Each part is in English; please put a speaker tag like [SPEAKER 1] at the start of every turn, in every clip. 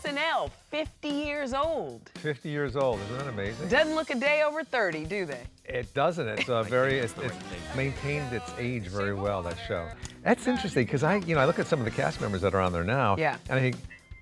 [SPEAKER 1] SNL, 50 years old.
[SPEAKER 2] 50 years old, isn't that amazing?
[SPEAKER 1] Doesn't look a day over 30, do they?
[SPEAKER 2] It doesn't. It's it's maintained its age very well, that show. That's interesting because I look at some of the cast members that are on there now.
[SPEAKER 1] Yeah.
[SPEAKER 2] And I think,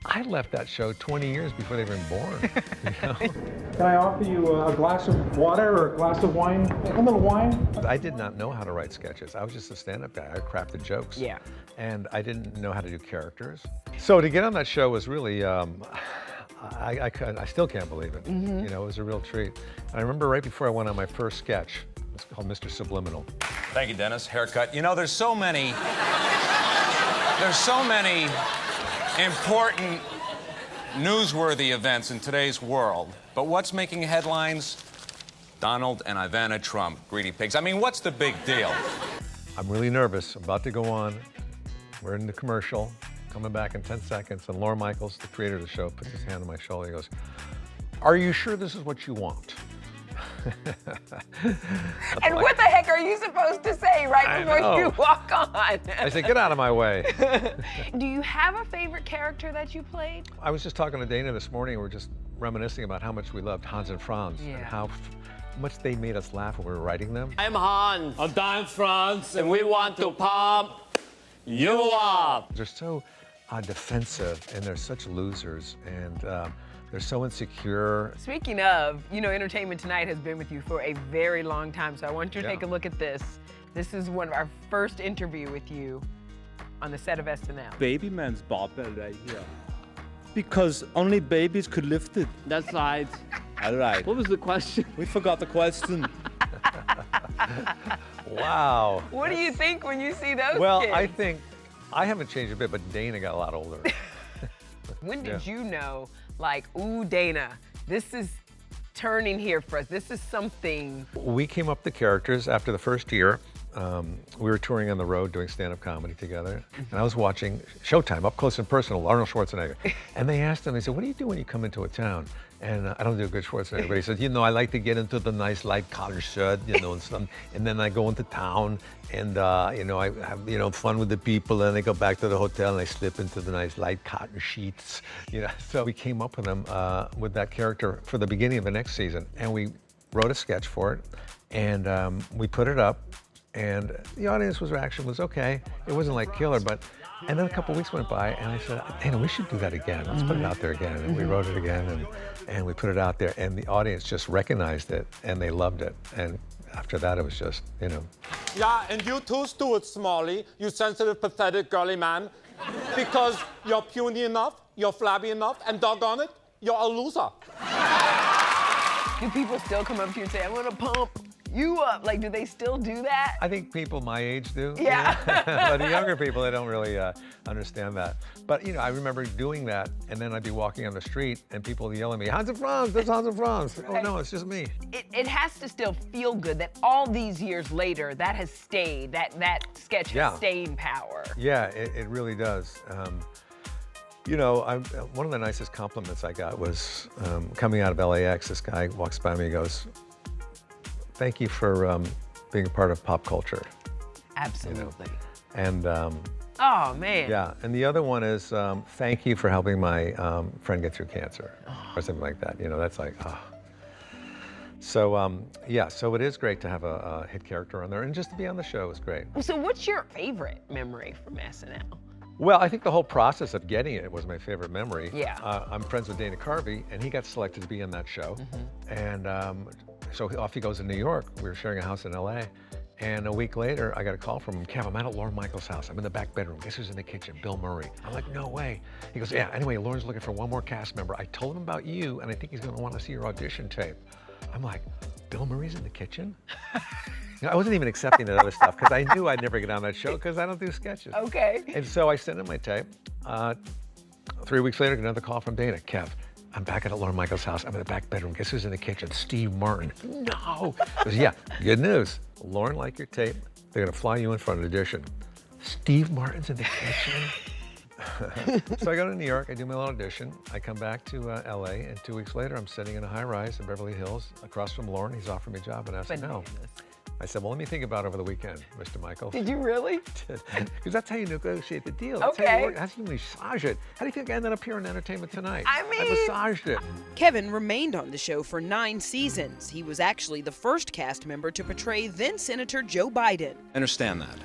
[SPEAKER 2] I left that show 20 years before they were even born. You know?
[SPEAKER 3] Can I offer you a glass of water or a glass of wine? A little wine?
[SPEAKER 2] I did not know how to write sketches. I was just a stand-up guy. I crafted jokes.
[SPEAKER 1] Yeah.
[SPEAKER 2] And I didn't know how to do characters. So to get on that show was really, I still can't believe it.
[SPEAKER 1] Mm-hmm.
[SPEAKER 2] You know, it was a real treat. And I remember right before I went on my first sketch, it's called Mr. Subliminal.
[SPEAKER 4] Thank you, Dennis. Haircut. You know, there's so many important, newsworthy events in today's world. But what's making headlines? Donald and Ivana Trump, greedy pigs. I mean, what's the big deal?
[SPEAKER 2] I'm really nervous. I'm about to go on. We're in the commercial, coming back in 10 seconds. And Lorne Michaels, the creator of the show, puts his hand on my shoulder. He goes, "Are you sure this is what you want?"
[SPEAKER 1] And what the heck are you supposed to say right before you walk on?
[SPEAKER 2] I said, "Get out of my way."
[SPEAKER 1] Do you have a favorite character that you played?
[SPEAKER 2] I was just talking to Dana this morning. We were just reminiscing about how much we loved Hans and Franz and how much they made us laugh when we were writing them.
[SPEAKER 5] I'm Hans. I'm Franz, and we want to pump you up.
[SPEAKER 2] They're so defensive, and they're such losers, and they're so insecure.
[SPEAKER 1] Speaking of, Entertainment Tonight has been with you for a very long time, so I want you to take a look at this. This is one of our first interview with you on the set of SNL.
[SPEAKER 6] Baby man's barbell right here. Because only babies could lift it.
[SPEAKER 5] That's right.
[SPEAKER 6] All right.
[SPEAKER 5] What was the question?
[SPEAKER 6] We forgot the question.
[SPEAKER 2] Wow.
[SPEAKER 1] What do you think when you see those
[SPEAKER 2] Well,
[SPEAKER 1] kids?
[SPEAKER 2] I think I haven't changed a bit, but Dana got a lot older.
[SPEAKER 1] When did you know, like, ooh, Dana, this is turning here for us. This is something.
[SPEAKER 2] We came up with the characters after the first year. We were touring on the road doing stand-up comedy together, and I was watching Showtime, Up Close and Personal, Arnold Schwarzenegger. And they asked him, they said, "What do you do when you come into a town?" And I don't do a good Schwarzenegger, but he said, "I like to get into the nice light collar shirt, and stuff, and then I go into town, and I have fun with the people, and I go back to the hotel, and I slip into the nice light cotton sheets." So we came up with him with that character for the beginning of the next season, and we wrote a sketch for it, and we put it up. And the audience reaction was okay. It wasn't like killer, and then a couple weeks went by, and I said, "Dana, we should do that again. Let's put it out there again." And we wrote it again, and we put it out there, and the audience just recognized it, and they loved it. And after that, it was just,
[SPEAKER 7] Yeah, and you too, Stuart Smalley, you sensitive, pathetic, girly man, because you're puny enough, you're flabby enough, and doggone it, you're a loser.
[SPEAKER 1] Do people still come up to you and say, "I want to pump you up"? Like, do they still do that?
[SPEAKER 2] I think people my age do.
[SPEAKER 1] Yeah.
[SPEAKER 2] But the younger people, they don't really understand that. But, I remember doing that, and then I'd be walking on the street, and people yell at me, "Hans and Franz, there's Hans and Franz." Oh, no, it's just me.
[SPEAKER 1] It has to still feel good that all these years later, that has stayed, that sketch has staying power.
[SPEAKER 2] Yeah, it really does. One of the nicest compliments I got was coming out of LAX. This guy walks by me and goes, "Thank you for being a part of pop culture."
[SPEAKER 1] Absolutely.
[SPEAKER 2] And
[SPEAKER 1] oh, man.
[SPEAKER 2] yeah, and the other one is thank you for helping my friend get through cancer, or something like that. That's like, oh. So so it is great to have a hit character on there, and just to be on the show is great.
[SPEAKER 1] So what's your favorite memory from SNL?
[SPEAKER 2] Well, I think the whole process of getting it was my favorite memory.
[SPEAKER 1] Yeah.
[SPEAKER 2] I'm friends with Dana Carvey, and he got selected to be in that show. And so off he goes to New York. We were sharing a house in LA. And a week later, I got a call from him. "Kev, I'm out at Lorne Michaels' house. I'm in the back bedroom. Guess who's in the kitchen? Bill Murray." I'm like, "No way." He goes, "Yeah, anyway, Lorne's looking for one more cast member. I told him about you, and I think he's going to want to see your audition tape." I'm like, "Bill Murray's in the kitchen?" I wasn't even accepting that other stuff because I knew I'd never get on that show because I don't do sketches.
[SPEAKER 1] Okay.
[SPEAKER 2] And so I sent him my tape. 3 weeks later, I get another call from Dana. "Kev, I'm back at Lorne Michaels' house. I'm in the back bedroom. Guess who's in the kitchen? Steve Martin." No. He goes, "Yeah, good news. Lorne liked your tape. They're going to fly you in for an audition." Steve Martin's in the kitchen? So I go to New York. I do my little audition. I come back to LA, and 2 weeks later, I'm sitting in a high-rise in Beverly Hills across from Lorne. He's offered me a job in SNL. I said, well, let me think about it over the weekend, Mr. Michaels.
[SPEAKER 1] Did you really?
[SPEAKER 2] Because that's how you negotiate the deal. That's how
[SPEAKER 1] Okay.
[SPEAKER 2] you work. That's how you massage it. How do you think I ended up here in Entertainment Tonight?
[SPEAKER 1] I
[SPEAKER 2] I
[SPEAKER 1] mean-
[SPEAKER 2] massaged it.
[SPEAKER 8] Kevin remained on the show for 9 seasons. He was actually the first cast member to portray then-Senator Joe Biden.
[SPEAKER 9] I understand that.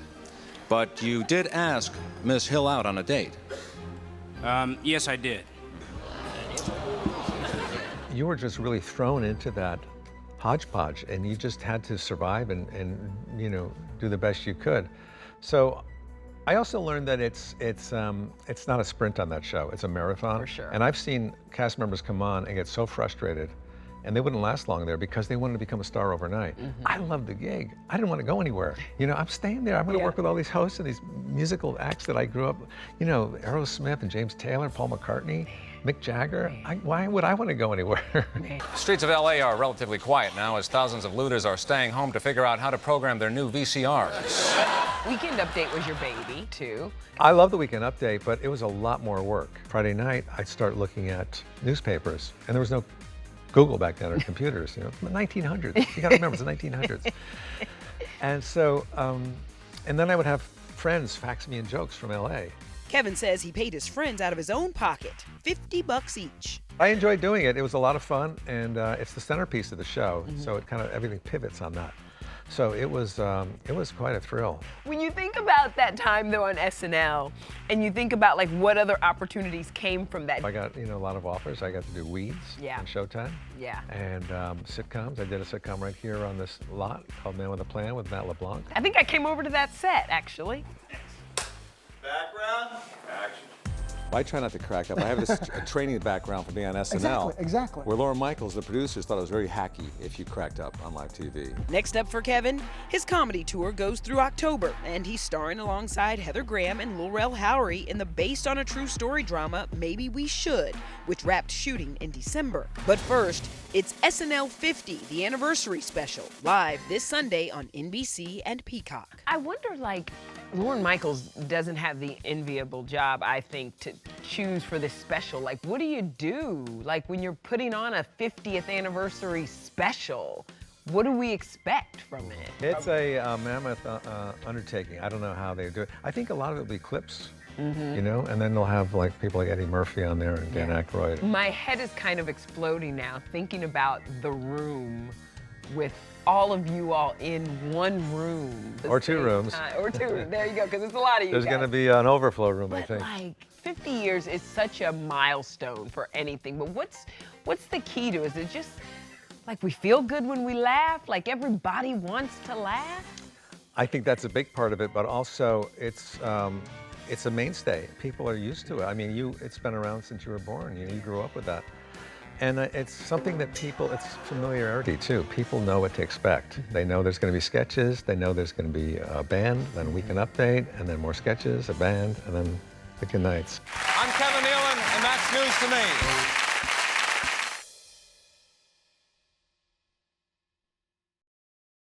[SPEAKER 9] But you did ask Miss Hill out on a date.
[SPEAKER 5] Yes, I did.
[SPEAKER 2] You were just really thrown into that hodgepodge, and you just had to survive and you know, do the best you could. So I also learned that it's not a sprint on that show, it's a marathon.
[SPEAKER 1] For sure.
[SPEAKER 2] And I've seen cast members come on and get so frustrated, and they wouldn't last long there because they wanted to become a star overnight. I loved the gig. I didn't want to go anywhere. You know, I'm staying there. I'm going to work with all these hosts and these musical acts that I grew up, you know, Aerosmith and James Taylor, Paul McCartney, Mick Jagger. Why would I want to go anywhere?
[SPEAKER 4] The streets of LA are relatively quiet now as thousands of looters are staying home to figure out how to program their new VCRs.
[SPEAKER 1] Weekend Update was your baby, too.
[SPEAKER 2] I love the Weekend Update, but it was a lot more work. Friday night, I'd start looking at newspapers, and there was no Google back then or computers, you know, 1900s. You gotta remember, it's the 1900s. And so, and then I would have friends fax me in jokes from LA.
[SPEAKER 8] Kevin says he paid his friends out of his own pocket, $50 each.
[SPEAKER 2] I enjoyed doing it. It was a lot of fun, and it's the centerpiece of the show, so it kind of, everything pivots on that. So it was quite a thrill.
[SPEAKER 1] When you think about that time, though, on SNL, and you think about, like, what other opportunities came from that.
[SPEAKER 2] I got, you know, a lot of offers. I got to do Weeds on Showtime.
[SPEAKER 1] Yeah.
[SPEAKER 2] And sitcoms. I did a sitcom right here on this lot called Man with a Plan with Matt LeBlanc.
[SPEAKER 1] I think I came over to that set, actually.
[SPEAKER 10] Background, action.
[SPEAKER 11] I try not to crack up. I have this training background from being on SNL.
[SPEAKER 3] Exactly.
[SPEAKER 11] Where Lauren Michaels, the producers, thought it was very hacky if you cracked up on live TV.
[SPEAKER 8] Next up for Kevin, his comedy tour goes through October, and he's starring alongside Heather Graham and Lil Rel Howery in the based on a true story drama Maybe We Should, which wrapped shooting in December. But first, it's SNL 50, the anniversary special, live this Sunday on NBC and Peacock.
[SPEAKER 1] I wonder, like, Lorne Michaels doesn't have the enviable job, I think, to choose for this special. Like, what do you do? Like, when you're putting on a 50th anniversary special, what do we expect from it?
[SPEAKER 2] It's a mammoth undertaking. I don't know how they do it. I think a lot of it will be clips, you know, and then they'll have like people like Eddie Murphy on there and Dan Aykroyd.
[SPEAKER 1] My head is kind of exploding now thinking about the room with all of you all in one room.
[SPEAKER 2] Or two rooms.
[SPEAKER 1] Or two rooms. There you go, because it's a lot of you
[SPEAKER 2] There's
[SPEAKER 1] guys.
[SPEAKER 2] going to be an overflow room, I
[SPEAKER 1] But
[SPEAKER 2] think.
[SPEAKER 1] like 50 years is such a milestone for anything. But what's the key to it? Is it just like we feel good when we laugh? Like everybody wants to laugh?
[SPEAKER 2] I think that's a big part of it, but also it's a mainstay. People are used to it. I mean, it's been around since you were born. You know, you grew up with that. And it's something that it's familiarity too. People know what to expect. They know there's going to be sketches. They know there's going to be a band, then a Weekend Update, and then more sketches, a band, and then Weekend Nights.
[SPEAKER 4] I'm Kevin Nealon, and that's news to me.